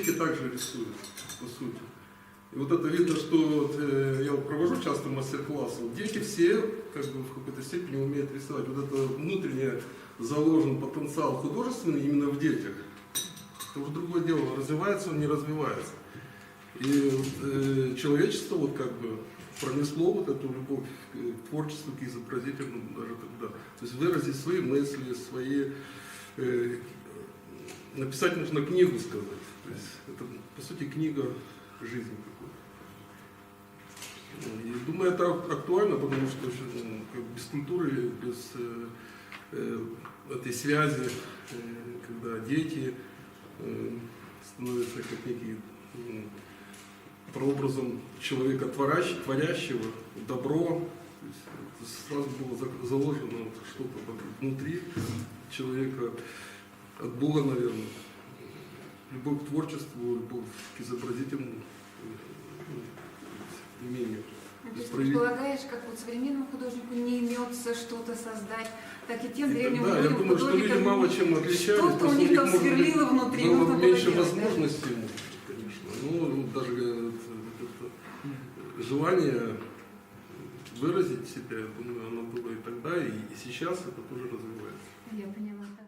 дети также рисуют, по сути. И вот это видно, что вот, я вот провожу часто мастер-классы. Вот дети все как бы в какой-то степени умеют рисовать. Вот это внутренне заложен потенциал художественный именно в детях. Это уже другое дело, развивается он, не развивается. И человечество вот как бы пронесло вот эту любовь к творчеству, к изобразительному даже тогда. То есть выразить свои мысли, свои... написать нужно книгу, сказать. То есть это, по сути, книга жизни какой-то. И думаю, это актуально, потому что как без культуры, без этой связи, когда дети становятся как некие прообразом человека творящего, добро, то есть сразу было заложено что-то внутри человека, от Бога, наверное. Любовь к творчеству, любовь к изобразительному умению. То есть ты полагаешь, как вот современному художнику не имется что-то создать, так и тем древним да, я думаю, что люди мало чем отличались. Что-то у них там сверлило внутри. Было меньше возможностей, конечно. Ну, даже желание выразить себя, я думаю, оно было и тогда, и сейчас это тоже развивается. Я поняла, да.